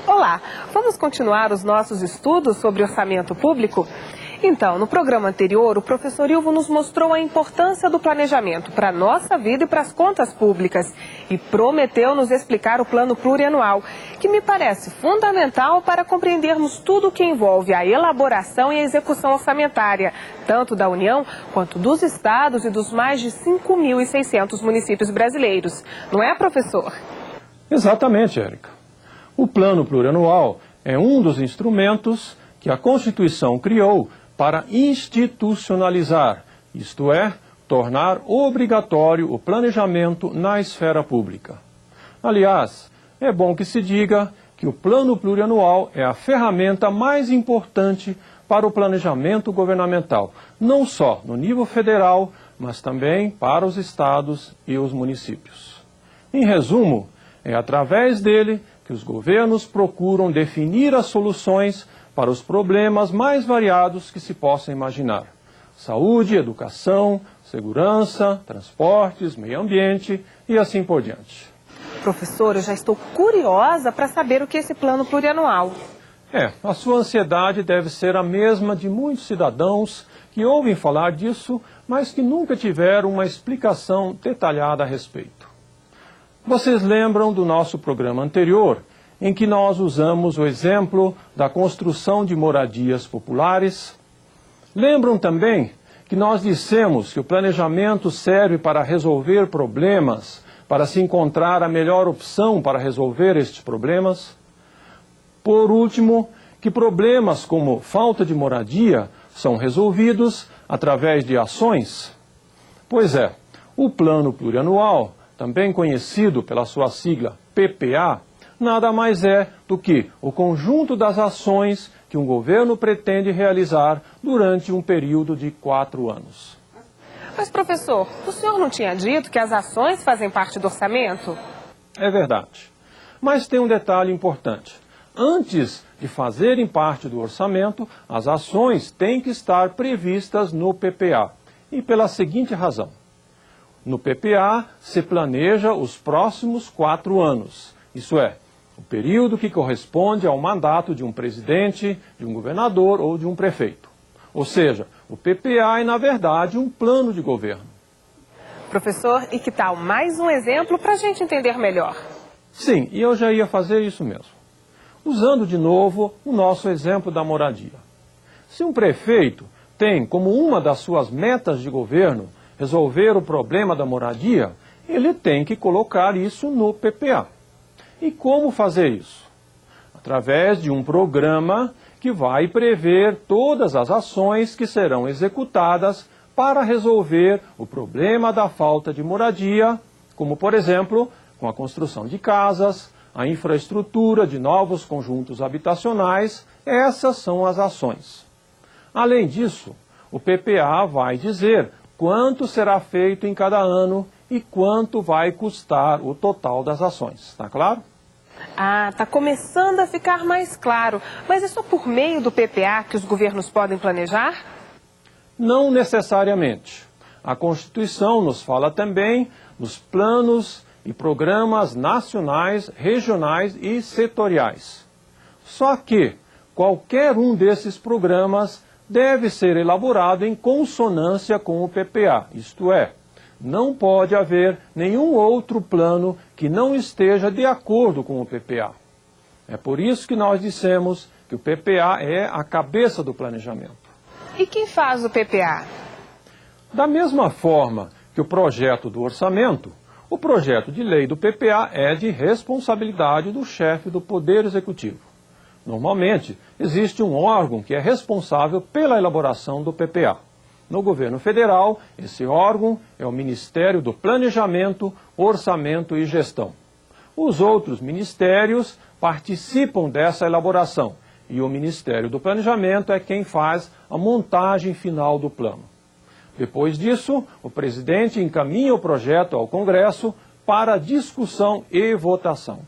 Olá, vamos continuar os nossos estudos sobre orçamento público? Então, no programa anterior, o professor Ilvo nos mostrou a importância do planejamento para a nossa vida e para as contas públicas e prometeu nos explicar o plano plurianual, que me parece fundamental para compreendermos tudo o que envolve a elaboração e a execução orçamentária, tanto da União quanto dos estados e dos mais de 5.600 municípios brasileiros. Não é, professor? Exatamente, Érica. O plano plurianual é um dos instrumentos que a Constituição criou para institucionalizar, isto é, tornar obrigatório o planejamento na esfera pública. Aliás, é bom que se diga que o plano plurianual é a ferramenta mais importante para o planejamento governamental, não só no nível federal, mas também para os estados e os municípios. Em resumo, é através dele que os governos procuram definir as soluções para os problemas mais variados que se possam imaginar: saúde, educação, segurança, transportes, meio ambiente e assim por diante. Professor, eu já estou curiosa para saber o que é esse plano plurianual. A sua ansiedade deve ser a mesma de muitos cidadãos que ouvem falar disso, mas que nunca tiveram uma explicação detalhada a respeito. Vocês lembram do nosso programa anterior, em que nós usamos o exemplo da construção de moradias populares? Lembram também que nós dissemos que o planejamento serve para resolver problemas, para se encontrar a melhor opção para resolver estes problemas? Por último, que problemas como falta de moradia são resolvidos através de ações? Pois é, o Plano Plurianual, também conhecido pela sua sigla PPA, nada mais é do que o conjunto das ações que um governo pretende realizar durante um período de 4 anos. Mas, professor, o senhor não tinha dito que as ações fazem parte do orçamento? É verdade. Mas tem um detalhe importante. Antes de fazerem parte do orçamento, as ações têm que estar previstas no PPA. E pela seguinte razão: no PPA se planeja os próximos 4 anos, isso é, o período que corresponde ao mandato de um presidente, de um governador ou de um prefeito. Ou seja, o PPA é, na verdade, um plano de governo. Professor, e que tal mais um exemplo para a gente entender melhor? Sim, e eu já ia fazer isso mesmo. Usando de novo o nosso exemplo da moradia. Se um prefeito tem como uma das suas metas de governo resolver o problema da moradia, ele tem que colocar isso no PPA. E como fazer isso? Através de um programa que vai prever todas as ações que serão executadas para resolver o problema da falta de moradia, como, por exemplo, com a construção de casas, a infraestrutura de novos conjuntos habitacionais. Essas são as ações. Além disso, o PPA vai dizer quanto será feito em cada ano e quanto vai custar o total das ações. Está claro? Ah, está começando a ficar mais claro. Mas é só por meio do PPA que os governos podem planejar? Não necessariamente. A Constituição nos fala também dos planos e programas nacionais, regionais e setoriais. Só que qualquer um desses programas deve ser elaborado em consonância com o PPA, isto é, não pode haver nenhum outro plano que não esteja de acordo com o PPA. É por isso que nós dissemos que o PPA é a cabeça do planejamento. E quem faz o PPA? Da mesma forma que o projeto do orçamento, o projeto de lei do PPA é de responsabilidade do chefe do Poder Executivo. Normalmente, existe um órgão que é responsável pela elaboração do PPA. No governo federal, esse órgão é o Ministério do Planejamento, Orçamento e Gestão. Os outros ministérios participam dessa elaboração e o Ministério do Planejamento é quem faz a montagem final do plano. Depois disso, o presidente encaminha o projeto ao Congresso para discussão e votação.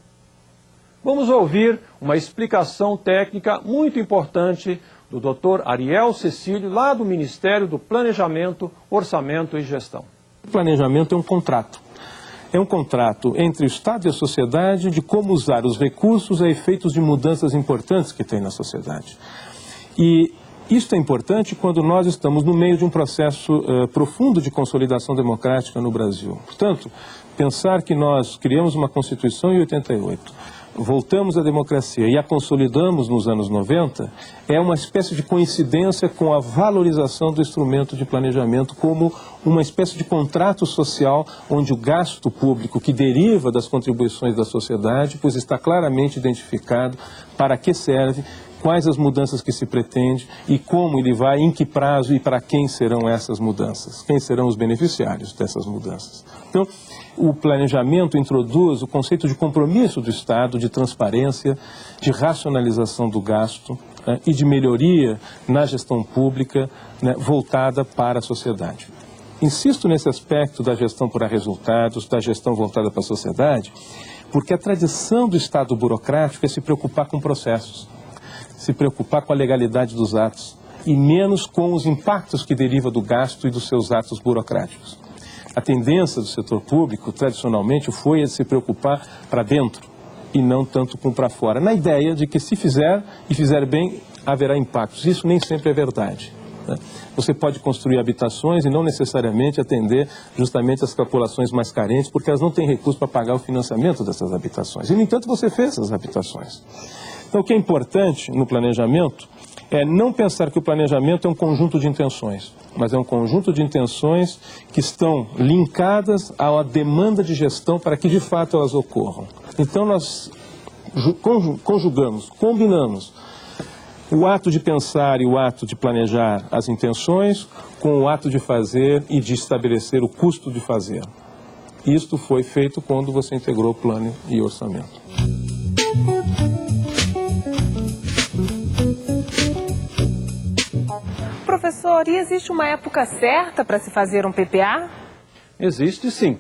Vamos ouvir uma explicação técnica muito importante do Dr. Ariel Cecílio, lá do Ministério do Planejamento, Orçamento e Gestão. O planejamento é um contrato. É um contrato entre o Estado e a sociedade de como usar os recursos a efeitos de mudanças importantes que tem na sociedade. E isso é importante quando nós estamos no meio de um processo profundo de consolidação democrática no Brasil. Portanto, pensar que nós criamos uma Constituição em 88, voltamos à democracia e a consolidamos nos anos 90, é uma espécie de coincidência com a valorização do instrumento de planejamento como uma espécie de contrato social onde o gasto público que deriva das contribuições da sociedade, pois está claramente identificado para que serve, quais as mudanças que se pretende e como ele vai, em que prazo e para quem serão essas mudanças, quem serão os beneficiários dessas mudanças. Então, o planejamento introduz o conceito de compromisso do Estado, de transparência, de racionalização do gasto e de melhoria na gestão pública voltada para a sociedade. Insisto nesse aspecto da gestão por resultados, da gestão voltada para a sociedade, porque a tradição do Estado burocrático é se preocupar com processos, se preocupar com a legalidade dos atos e menos com os impactos que derivam do gasto e dos seus atos burocráticos. A tendência do setor público, tradicionalmente, foi a de se preocupar para dentro e não tanto com para fora, na ideia de que se fizer e fizer bem, haverá impactos. Isso nem sempre é verdade. Você pode construir habitações e não necessariamente atender justamente as populações mais carentes, porque elas não têm recurso para pagar o financiamento dessas habitações. E, no entanto, você fez essas habitações. Então, o que é importante no planejamento é não pensar que o planejamento é um conjunto de intenções, mas é um conjunto de intenções que estão linkadas à demanda de gestão para que, de fato, elas ocorram. Então, nós conjugamos, combinamos o ato de pensar e o ato de planejar as intenções com o ato de fazer e de estabelecer o custo de fazer. Isto foi feito quando você integrou plano e orçamento. Professor, e existe uma época certa para se fazer um PPA? Existe sim.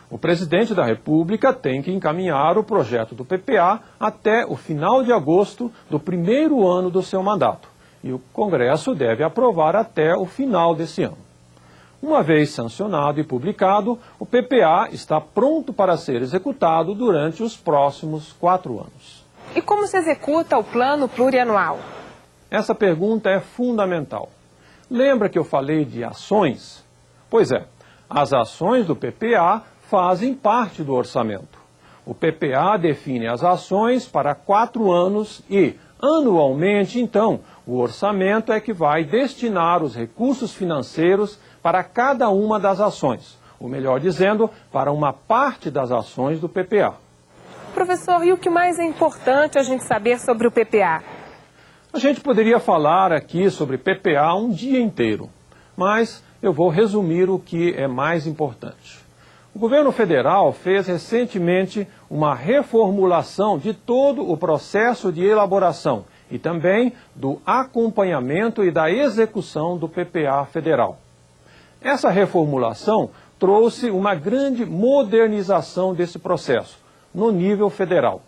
O presidente da República tem que encaminhar o projeto do PPA até o final de agosto do primeiro ano do seu mandato. E o Congresso deve aprovar até o final desse ano. Uma vez sancionado e publicado, o PPA está pronto para ser executado durante os próximos 4 anos. E como se executa o plano plurianual? Essa pergunta é fundamental. Lembra que eu falei de ações? Pois é, as ações do PPA fazem parte do orçamento. O PPA define as ações para 4 anos e, anualmente, então, o orçamento é que vai destinar os recursos financeiros para cada uma das ações, ou melhor dizendo, para uma parte das ações do PPA. Professor, e o que mais é importante a gente saber sobre o PPA? A gente poderia falar aqui sobre PPA um dia inteiro, mas eu vou resumir o que é mais importante. O governo federal fez recentemente uma reformulação de todo o processo de elaboração e também do acompanhamento e da execução do PPA federal. Essa reformulação trouxe uma grande modernização desse processo, no nível federal.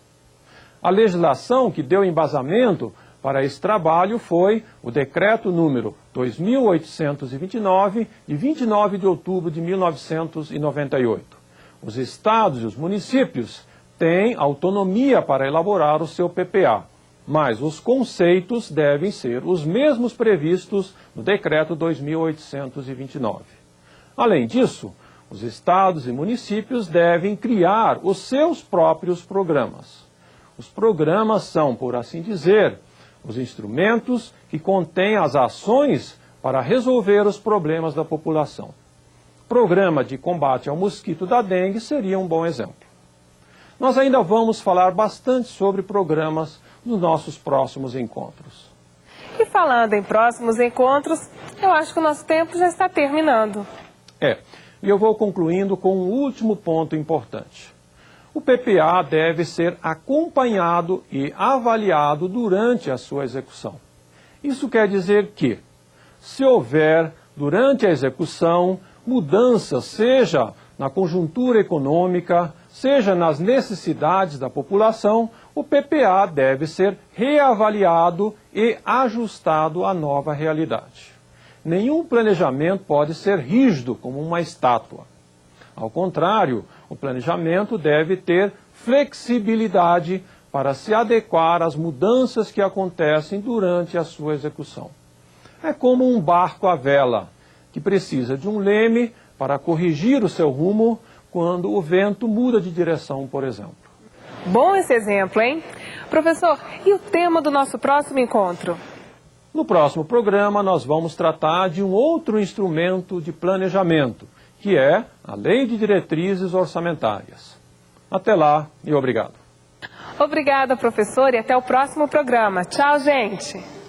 A legislação que deu embasamento para esse trabalho foi o Decreto número 2829, de 29 de outubro de 1998. Os estados e os municípios têm autonomia para elaborar o seu PPA, mas os conceitos devem ser os mesmos previstos no Decreto 2829. Além disso, os estados e municípios devem criar os seus próprios programas. Os programas são, por assim dizer, os instrumentos que contêm as ações para resolver os problemas da população. Programa de combate ao mosquito da dengue seria um bom exemplo. Nós ainda vamos falar bastante sobre programas nos nossos próximos encontros. E falando em próximos encontros, eu acho que o nosso tempo já está terminando. E eu vou concluindo com um último ponto importante. O PPA deve ser acompanhado e avaliado durante a sua execução. Isso quer dizer que, se houver, durante a execução, mudanças, seja na conjuntura econômica, seja nas necessidades da população, o PPA deve ser reavaliado e ajustado à nova realidade. Nenhum planejamento pode ser rígido como uma estátua. Ao contrário, o planejamento deve ter flexibilidade para se adequar às mudanças que acontecem durante a sua execução. É como um barco à vela, que precisa de um leme para corrigir o seu rumo quando o vento muda de direção, por exemplo. Bom esse exemplo, hein? Professor, e o tema do nosso próximo encontro? No próximo programa, nós vamos tratar de um outro instrumento de planejamento, que é a Lei de Diretrizes Orçamentárias. Até lá e obrigado. Obrigada, professor, e até o próximo programa. Tchau, gente!